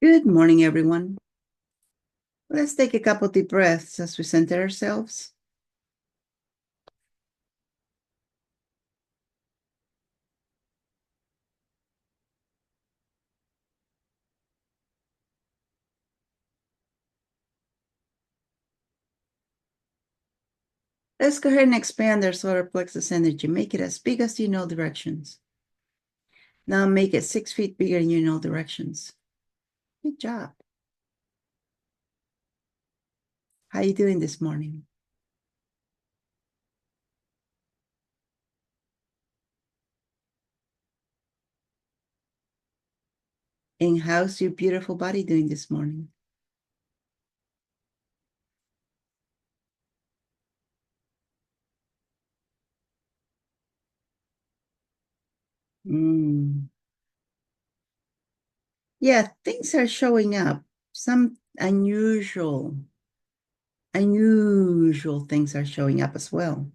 Good morning, everyone. Let's take a couple deep breaths as we center ourselves. Let's go ahead and expand our solar plexus energy. Make it as big as you know directions. Now make it 6 feet bigger in you know directions. Good job. How you doing this morning? And how's your beautiful body doing this morning? Yeah, things are showing up. Some unusual things are showing up as well.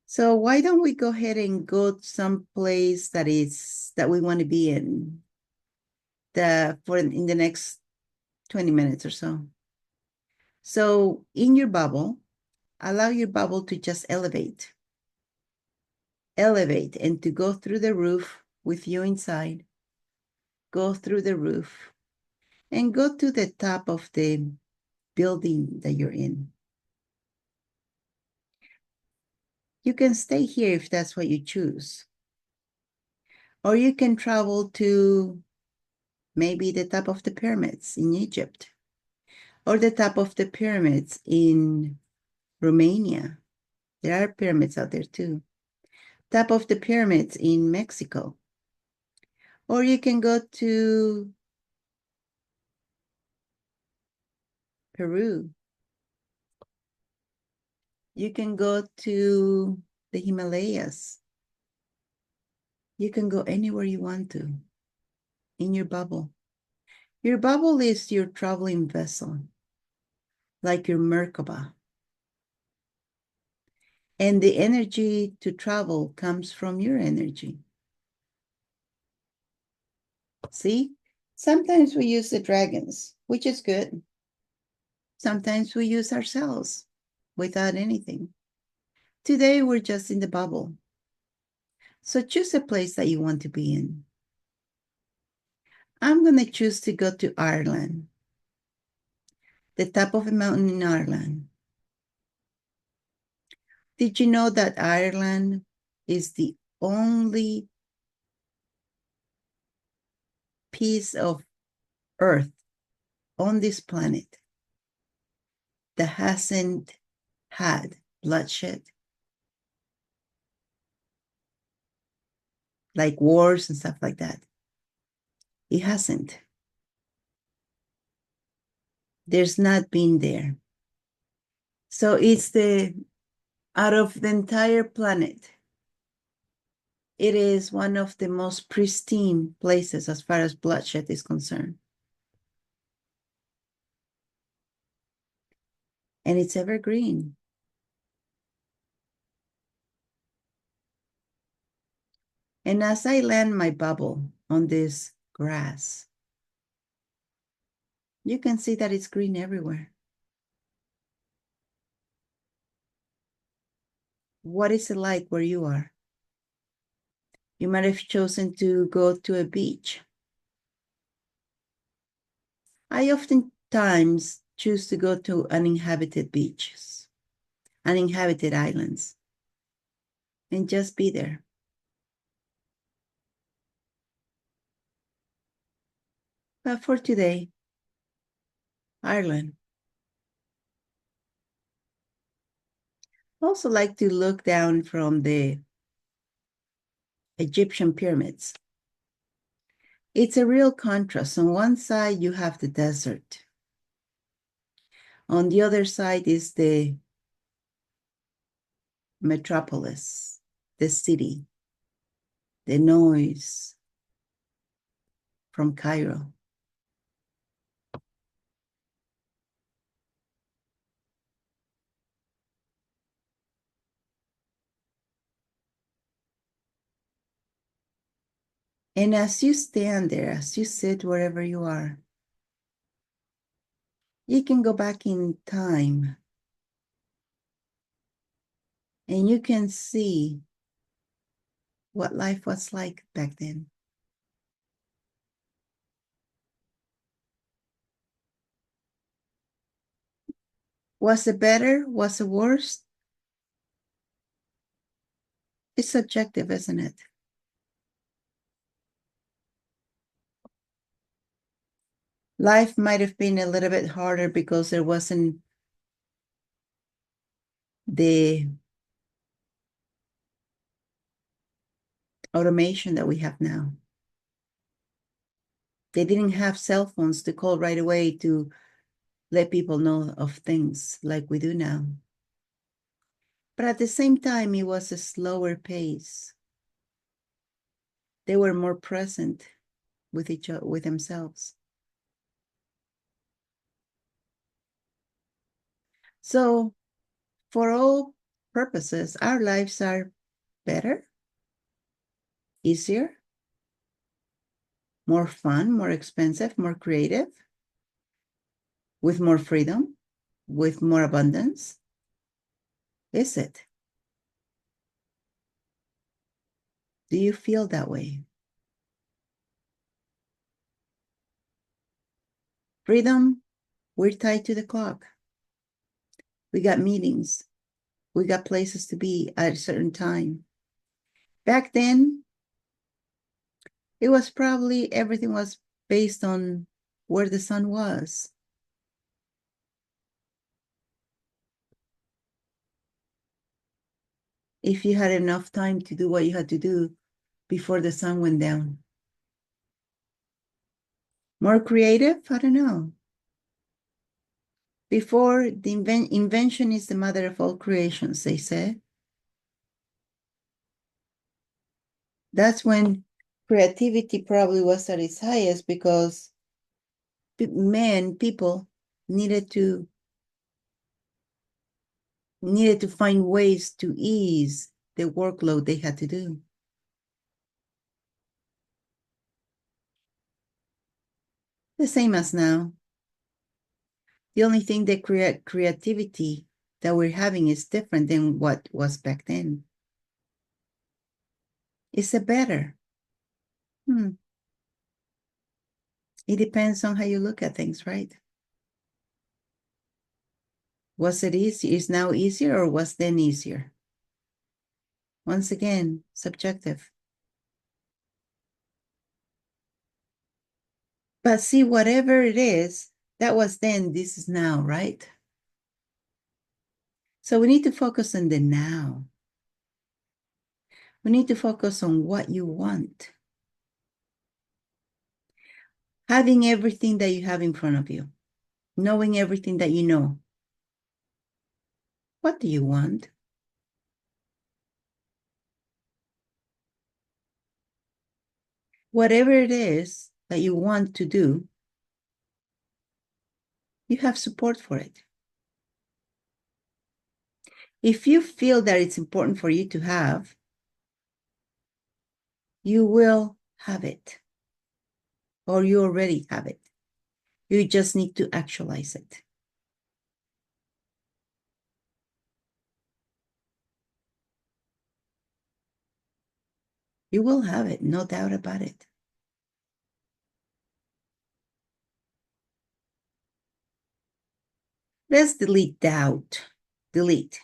So why don't we go ahead and go some place that we want to be in in the next 20 minutes or so. So in your bubble, allow your bubble to just elevate and to go through the roof with you inside. Go through the roof and go to the top of the building that you're in. You can stay here if that's what you choose. Or you can travel to maybe the top of the pyramids in Egypt, or the top of the pyramids in Romania. There are pyramids out there too. Top of the pyramids in Mexico. Or you can go to Peru. You can go to the Himalayas. You can go anywhere you want to in your bubble. Your bubble is your traveling vessel, like your Merkaba. And the energy to travel comes from your energy. See? Sometimes we use the dragons, which is good. Sometimes we use ourselves without anything. Today, we're just in the bubble. So choose a place that you want to be in. I'm going to choose to go to Ireland, the top of a mountain in Ireland. Did you know that Ireland is the only piece of earth on this planet that hasn't had bloodshed, like wars and stuff like that? It hasn't. There's not been there. So it's out of the entire planet, it is one of the most pristine places as far as bloodshed is concerned. And it's evergreen. And as I land my bubble on this grass, you can see that it's green everywhere. What is it like where you are? You might have chosen to go to a beach. I oftentimes choose to go to uninhabited beaches, uninhabited islands, and just be there. But for today, Ireland. I also like to look down from the Egyptian pyramids. It's a real contrast. On one side, you have the desert. On the other side is the metropolis, the city, the noise from Cairo. And as you stand there, as you sit wherever you are, you can go back in time and you can see what life was like back then. Was it better? Was it worse? It's subjective, isn't it? Life might have been a little bit harder because there wasn't the automation that we have now. They didn't have cell phones to call right away to let people know of things like we do now. But at the same time, it was a slower pace. They were more present with each other, with themselves. So for all purposes, our lives are better, easier, more fun, more expensive, more creative, with more freedom, with more abundance. Is it? Do you feel that way? Freedom, we're tied to the clock. We got meetings. We got places to be at a certain time. Back then, it was probably everything was based on where the sun was. If you had enough time to do what you had to do before the sun went down. More creative? I don't know. Before the invention is the mother of all creations, they say. That's when creativity probably was at its highest because people needed to find ways to ease the workload they had to do. The same as now. The only thing that creativity that we're having is different than what was back then. Is it better? It depends on how you look at things, right? Was it easy? Is now easier or was then easier? Once again, subjective. But see, whatever it is, that was then, this is now, right? So we need to focus on the now. We need to focus on what you want. Having everything that you have in front of you, knowing everything that you know. What do you want? Whatever it is that you want to do, you have support for it. If you feel that it's important for you to have, you will have it, or you already have it. You just need to actualize it. You will have it, no doubt about it. Let's delete doubt. Delete.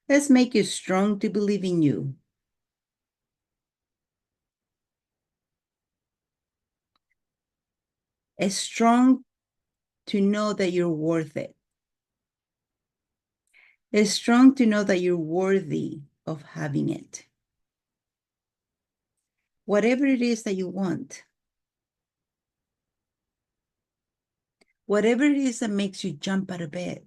Let's make you strong to believe in you. As strong to know that you're worth it. As strong to know that you're worthy of having it. Whatever it is that you want. Whatever it is that makes you jump out of bed.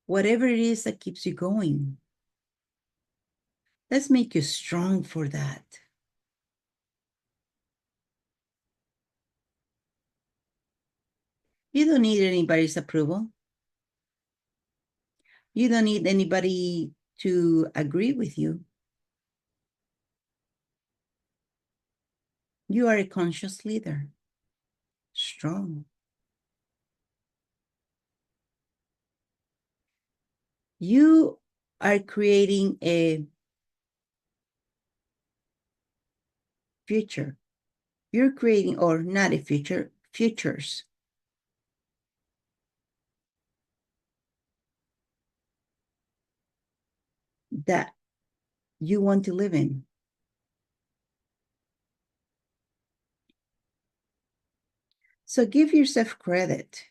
Whatever it is that keeps you going. Let's make you strong for that. You don't need anybody's approval. You don't need anybody to agree with you. You are a conscious leader, strong. You are creating a future. You're creating, or not a future, futures that you want to live in. So give yourself credit.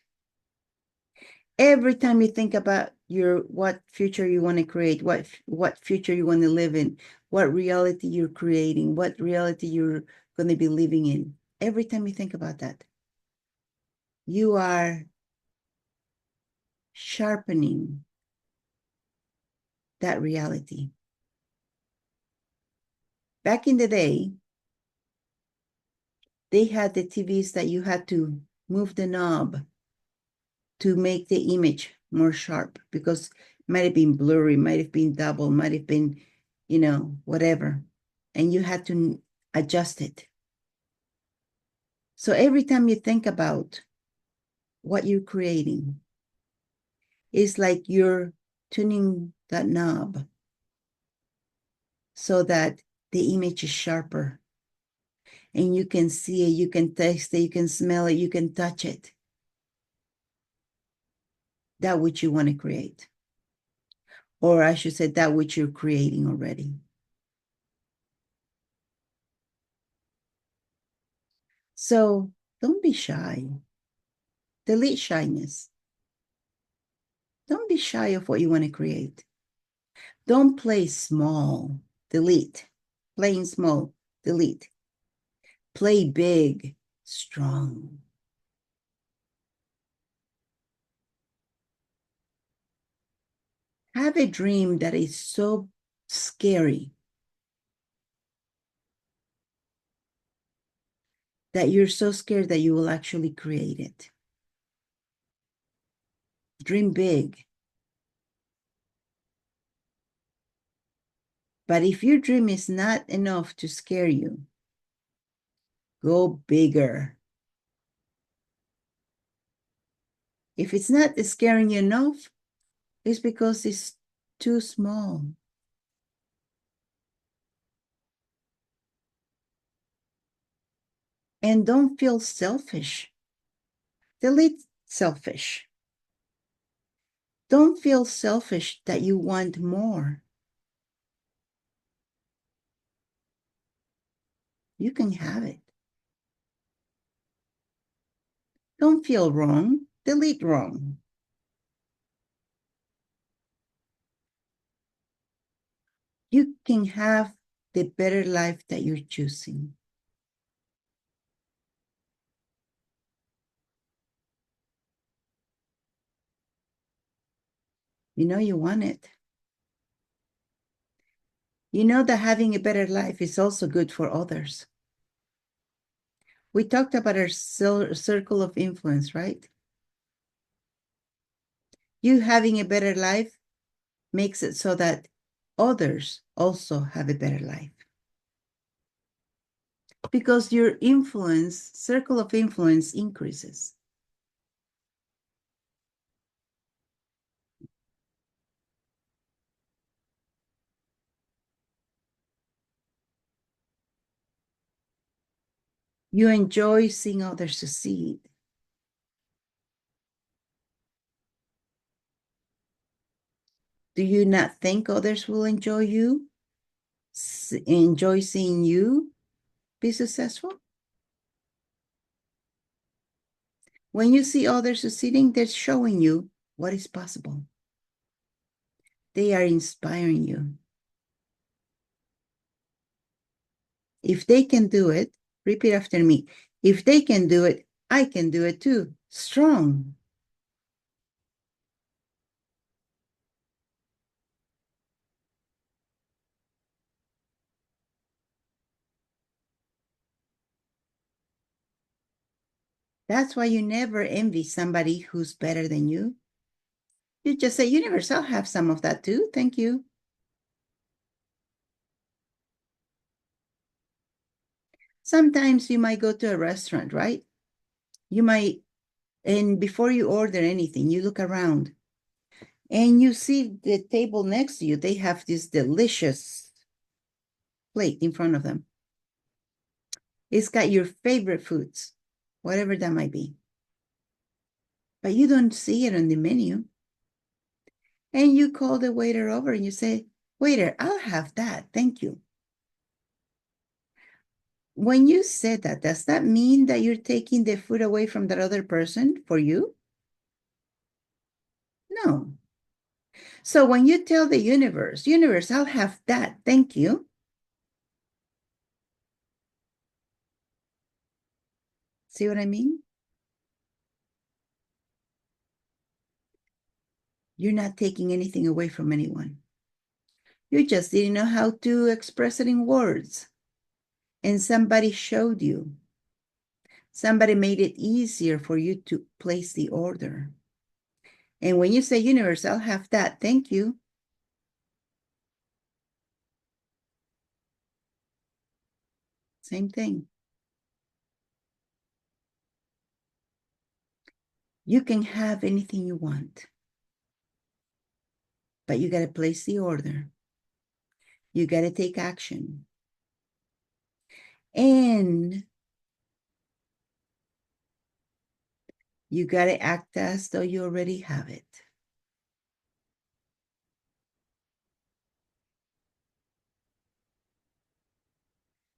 Every time you think about what future you want to create, what future you want to live in, what reality you're creating, what reality you're going to be living in. Every time you think about that, you are sharpening that reality. Back in the day, they had the TVs that you had to move the knob to make the image more sharp because it might have been blurry, might have been double, might have been, whatever. And you had to adjust it. So every time you think about what you're creating, it's like you're tuning that knob so that the image is sharper and you can see it, you can taste it, you can smell it, you can touch it. That which you want to create. Or I should say that which you're creating already. So don't be shy. Delete shyness. Don't be shy of what you want to create. Don't play small. Delete. Playing small. Delete. Play big. Strong. Have a dream that is so scary that you're so scared that you will actually create it. Dream big. But if your dream is not enough to scare you, go bigger. If it's not scaring you enough, it's because it's too small. And don't feel selfish. Delete selfish. Don't feel selfish that you want more. You can have it. Don't feel wrong. Delete wrong. You can have the better life that you're choosing. You know you want it. You know that having a better life is also good for others. We talked about our circle of influence, right? You having a better life makes it so that others also have a better life. Because your influence, circle of influence increases. You enjoy seeing others succeed. Do you not think others will enjoy you? Enjoy seeing you be successful? When you see others succeeding, they're showing you what is possible. They are inspiring you. If they can do it, repeat after me. If they can do it, I can do it too. Strong. That's why you never envy somebody who's better than you. You just say, universe, I'll have some of that too. Thank you. Sometimes you might go to a restaurant, right? You might, and before you order anything, you look around and you see the table next to you. They have this delicious plate in front of them. It's got your favorite foods, whatever that might be. But you don't see it on the menu. And you call the waiter over and you say, waiter, I'll have that. Thank you. When you said that, does that mean that you're taking the food away from that other person for you? No. So when you tell the universe, I'll have that. Thank you. See what I mean? You're not taking anything away from anyone. You just didn't know how to express it in words. And somebody showed you. Somebody made it easier for you to place the order. And when you say, universe, I'll have that, thank you. Same thing. You can have anything you want, but you got to place the order. You got to take action. And you got to act as though you already have it.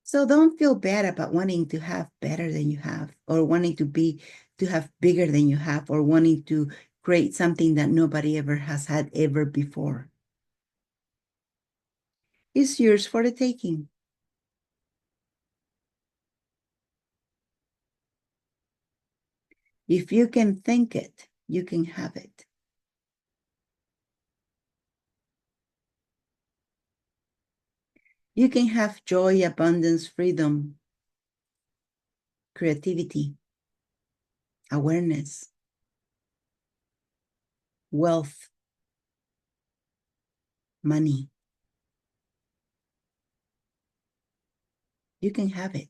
So don't feel bad about wanting to have better than you have, or wanting to have bigger than you have, or wanting to create something that nobody ever has had ever before. It's yours for the taking. If you can think it, you can have it. You can have joy, abundance, freedom, creativity, awareness, wealth, money. You can have it.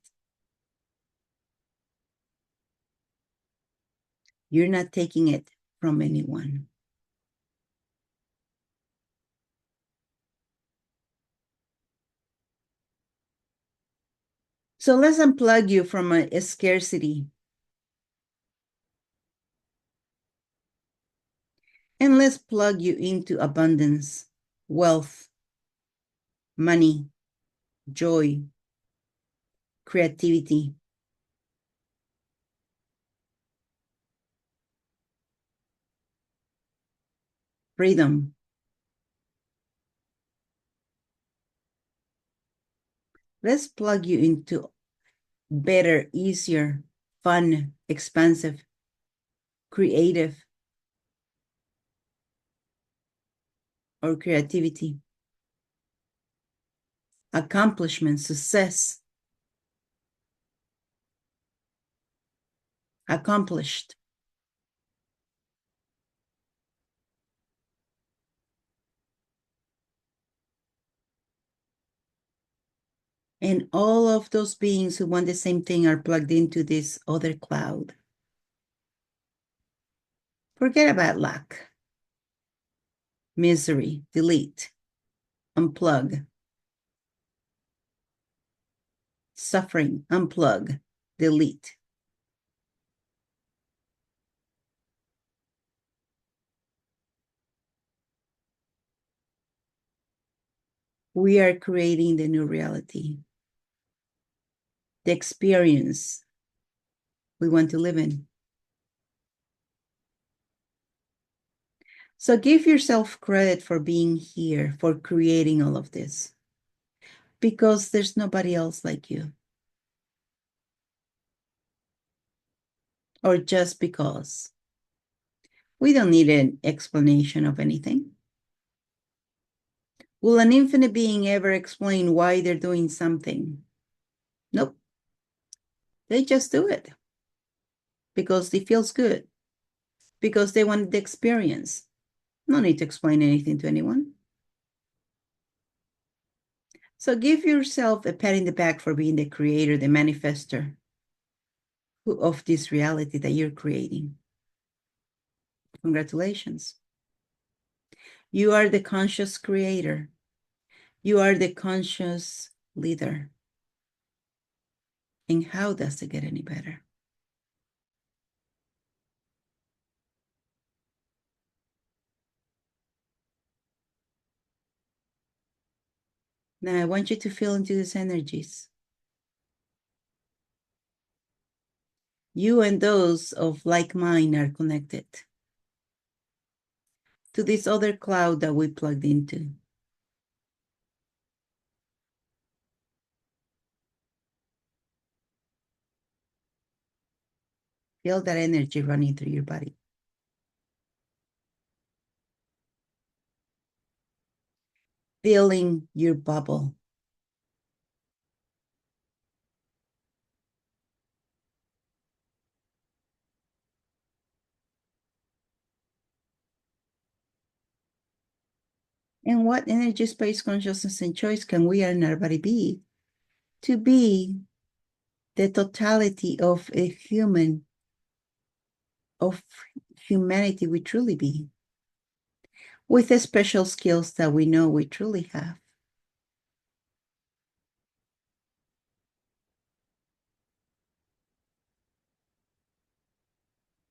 You're not taking it from anyone. So let's unplug you from a scarcity. And let's plug you into abundance, wealth, money, joy, creativity, freedom. Let's plug you into better, easier, fun, expansive, creative, or creativity, accomplishment, success, accomplished. And all of those beings who want the same thing are plugged into this other cloud. Forget about luck, misery, delete, unplug, suffering, unplug, delete. We are creating the new reality, the experience we want to live in. So give yourself credit for being here, for creating all of this, because there's nobody else like you. Or just because. We don't need an explanation of anything. Will an infinite being ever explain why they're doing something? Nope. They just do it because it feels good, because they want the experience. No need to explain anything to anyone. So give yourself a pat in the back for being the creator, the manifester of this reality that you're creating. Congratulations. You are the conscious creator. You are the conscious leader. And how does it get any better? Now I want you to feel into these energies. You and those of like mind are connected to this other cloud that we plugged into. Feel that energy running through your body. Feeling your bubble. And what energy, space, consciousness, and choice can we and everybody be to be the totality of a human, of humanity we truly be, with the special skills that we know we truly have.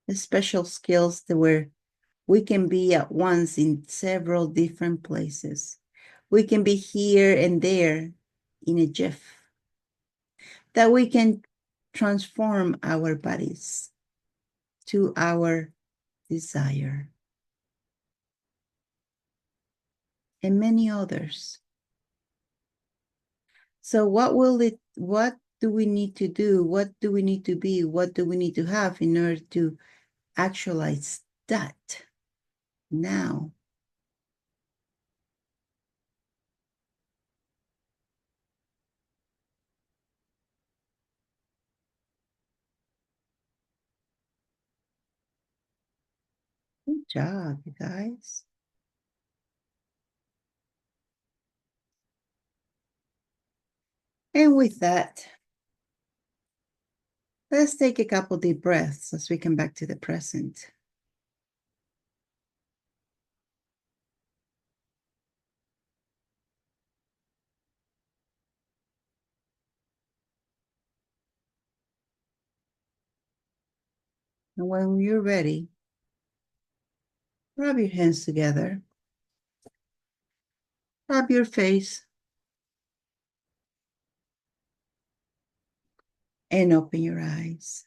The special skills that we can be at once in several different places. We can be here and there in a jiff. That we can transform our bodies to our desire. And many others. So what do we need to do? What do we need to be? What do we need to have in order to actualize that now? Good job, you guys. And with that, let's take a couple deep breaths as we come back to the present. And when you're ready, rub your hands together, rub your face, and open your eyes.